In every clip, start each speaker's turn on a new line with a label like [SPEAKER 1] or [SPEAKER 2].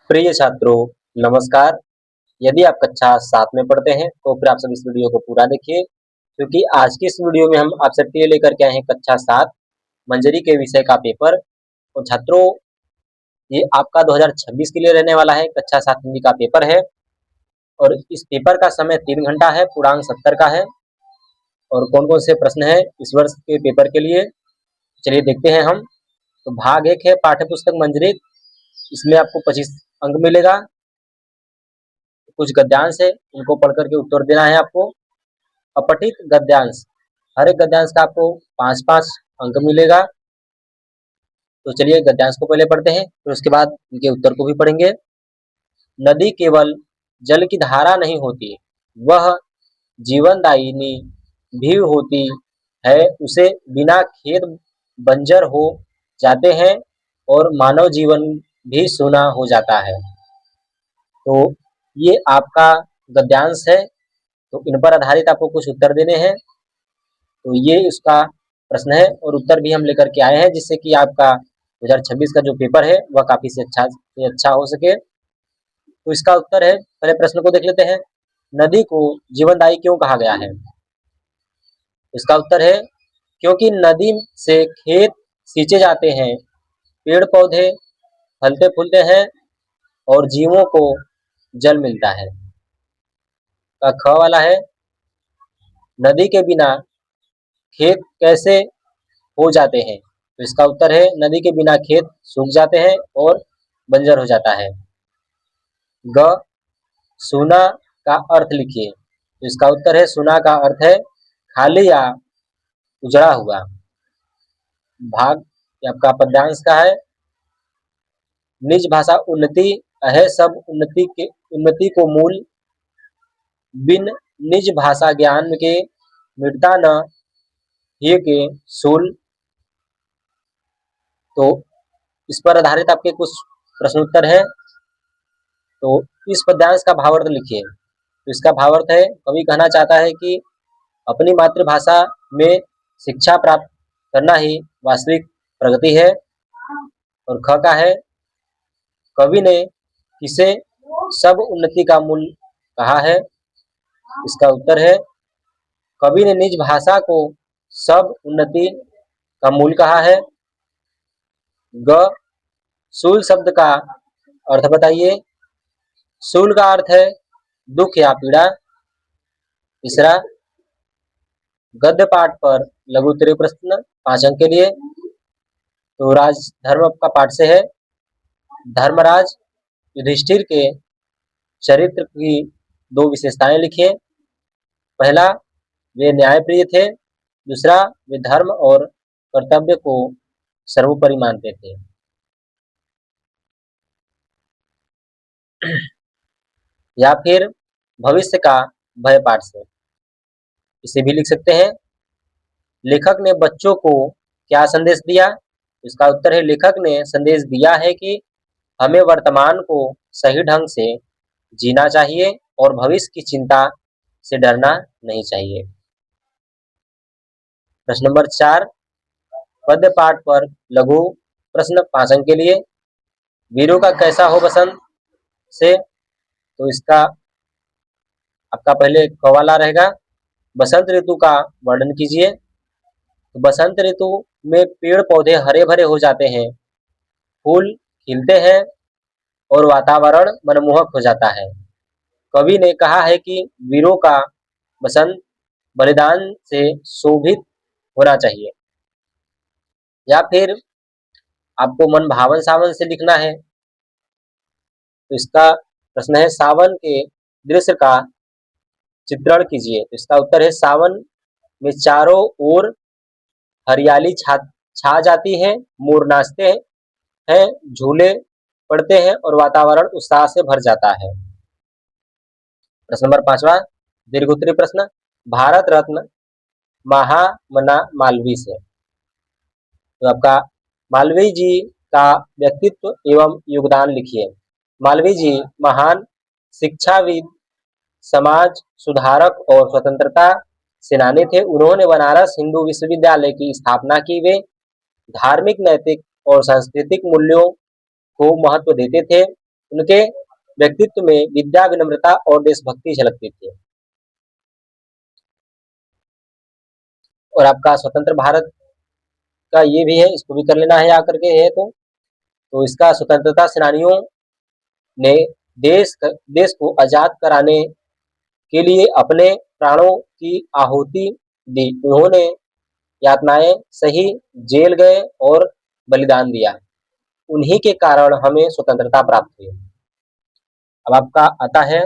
[SPEAKER 1] प्रिय छात्रों, नमस्कार। यदि आप कक्षा 7 में पढ़ते हैं तो फिर आप सब इस वीडियो को पूरा देखिए, क्योंकि आज की इस वीडियो में हम आप सबके लिए लेकर के आए हैं कक्षा 7 मंजरी के विषय का पेपर। तो छात्रों, ये आपका 2026 के लिए रहने वाला है। कक्षा 7 हिंदी का पेपर है और इस पेपर का समय 3 घंटा है, पूर्णांक 70 का है। और कौन कौन से प्रश्न है इस वर्ष के पेपर के लिए, चलिए देखते हैं हम। तो भाग 1 है पाठ्य पुस्तक मंजरी। इसमें आपको 25 अंक मिलेगा। कुछ गद्यांश है, उनको पढ़ करके उत्तर देना है आपको। अपठित गद्यांश, हर एक गद्यांश का आपको 5-5 अंक मिलेगा। तो चलिए गद्यांश को पहले पढ़ते हैं, फिर उसके बाद इनके उत्तर को भी पढ़ेंगे। नदी केवल जल की धारा नहीं होती, वह जीवनदायिनी भी होती है। उसे बिना खेत बंजर हो जाते हैं और मानव जीवन भी सूना हो जाता है। तो ये आपका गद्यांश है। तो इन पर आधारित आपको कुछ उत्तर देने हैं। तो ये इसका प्रश्न है और उत्तर भी हम लेकर के आए हैं, जिससे कि आपका 2026 का जो पेपर है वह काफी से अच्छा हो सके। तो इसका उत्तर है, पहले प्रश्न को देख लेते हैं। नदी को जीवनदायी क्यों कहा गया है? इसका उत्तर है क्योंकि नदी से खेत सींचे जाते हैं, पेड़ पौधे फलते फूलते हैं और जीवों को जल मिलता है। का ख वाला है, नदी के बिना खेत कैसे हो जाते हैं? तो इसका उत्तर है नदी के बिना खेत सूख जाते हैं और बंजर हो जाता है। ग, सूना का अर्थ लिखिए। तो इसका उत्तर है सूना का अर्थ है खाली या उजड़ा हुआ। भाग आपका पद्यांश का है, निज भाषा उन्नति है सब उन्नति को मूल, बिन निज भाषा ज्ञान के मिटता न ही के सूल। तो इस पर आधारित आपके कुछ प्रश्न उत्तर है। तो इस पद्यांश का भावार्थ लिखिए। तो इसका भावार्थ है, कवि कहना चाहता है कि अपनी मातृभाषा में शिक्षा प्राप्त करना ही वास्तविक प्रगति है। और ख का है, कवि ने किसे सब उन्नति का मूल कहा है? इसका उत्तर है कवि ने निज भाषा को सब उन्नति का मूल कहा है। ग, शूल शब्द का अर्थ बताइए। शूल का अर्थ है दुख या पीड़ा। तीसरा, गद्य पाठ पर लघु उत्तरीय प्रश्न 5 अंक के लिए। तो राजधर्म का पाठ से है, धर्मराज युधिष्ठिर के चरित्र की 2 विशेषताएं लिखिए। पहला, वे न्यायप्रिय थे। दूसरा, वे धर्म और कर्तव्य को सर्वोपरि मानते थे। या फिर भविष्य का भय पाठ से इसे भी लिख सकते हैं। लेखक ने बच्चों को क्या संदेश दिया? इसका उत्तर है लेखक ने संदेश दिया है कि हमें वर्तमान को सही ढंग से जीना चाहिए और भविष्य की चिंता से डरना नहीं चाहिए। प्रश्न नंबर 4, पद्य पाठ पर लघु प्रश्न 5 अंक के लिए। वीरों का कैसा हो बसंत से? तो इसका आपका पहले क वाला रहेगा, बसंत ऋतु का वर्णन कीजिए। तो बसंत ऋतु में पेड़ पौधे हरे भरे हो जाते हैं, फूल खिलते हैं और वातावरण मनमोहक हो जाता है। कवि ने कहा है कि वीरों का बसंत बलिदान से शोभित होना चाहिए। या फिर आपको मन भावन सावन से लिखना है। तो इसका प्रश्न है, सावन के दृश्य का चित्रण कीजिए। तो इसका उत्तर है सावन में चारों ओर हरियाली छा जाती है, मोर नाचते हैं, झूले पड़ते हैं और वातावरण उत्साह से भर जाता है। प्रश्न नंबर 5वां, दीर्घ उत्तरीय प्रश्न, भारत रत्न महामना मालवीय से। तो आपका मालवीय जी का व्यक्तित्व एवं योगदान लिखिए। मालवीय जी महान शिक्षाविद, समाज सुधारक और स्वतंत्रता सेनानी थे। उन्होंने बनारस हिंदू विश्वविद्यालय की स्थापना की। वे धार्मिक, नैतिक और सांस्कृतिक मूल्यों को महत्व देते थे। उनके व्यक्तित्व में विद्या, विनम्रता और देशभक्ति झलकती थी। और आपका स्वतंत्र भारत का ये भी है, इसको भी कर लेना है आकर के है तो इसका स्वतंत्रता सेनानियों ने देश को आजाद कराने के लिए अपने प्राणों की आहुति दी। उन्होंने यातनाएं सही, जेल गए और बलिदान दिया। उन्हीं के कारण हमें स्वतंत्रता प्राप्त हुई। अब आपका आता है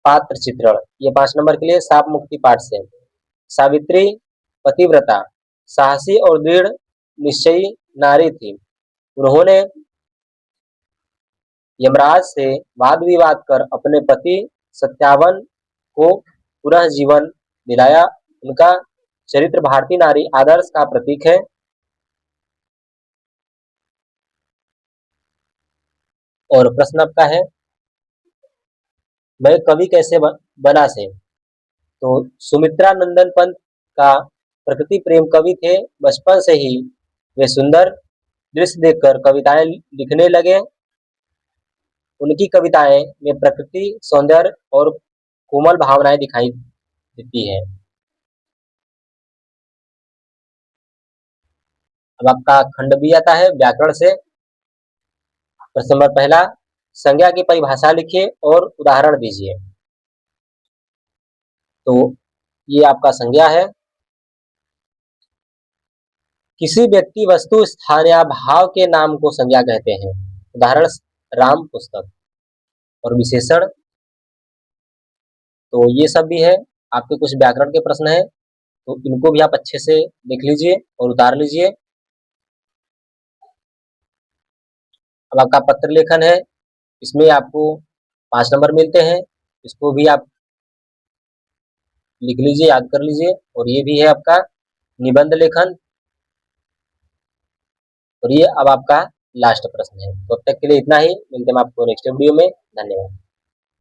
[SPEAKER 1] पात्र चित्रण। ये 5 नंबर के लिए शाप मुक्ति पाठ से। सावित्री पतिव्रता, साहसी और दृढ़ निश्चयी नारी थी। उन्होंने यमराज से वाद विवाद कर अपने पति सत्यावन को पुनः जीवन दिलाया। उनका चरित्र भारतीय नारी आदर्श का प्रतीक है। और प्रश्न आपका है, मैं कवि कैसे बना से? तो सुमित्रा नंदन पंत का प्रकृति प्रेम कवि थे। बचपन से ही वे सुंदर दृश्य देखकर कविताएं लिखने लगे। उनकी कविताएं में प्रकृति, सौंदर्य और कोमल भावनाएं दिखाई देती है। अब आपका खंड भी आता है व्याकरण से। प्रश्न नंबर पहला, संज्ञा की परिभाषा लिखिए और उदाहरण दीजिए। तो ये आपका संज्ञा है, किसी व्यक्ति, वस्तु, स्थान या भाव के नाम को संज्ञा कहते हैं। उदाहरण राम पुस्तक। और विशेषण, तो ये सब भी है। आपके कुछ व्याकरण के प्रश्न है तो इनको भी आप अच्छे से देख लीजिए और उतार लीजिए। अब आपका पत्र लेखन है, इसमें आपको 5 नंबर मिलते हैं। इसको भी आप लिख लीजिए, याद कर लीजिए। और ये भी है आपका निबंध लेखन। और ये अब आपका लास्ट प्रश्न है। तो अब तक के लिए इतना ही, मिलते हैं आपको नेक्स्ट वीडियो में। धन्यवाद।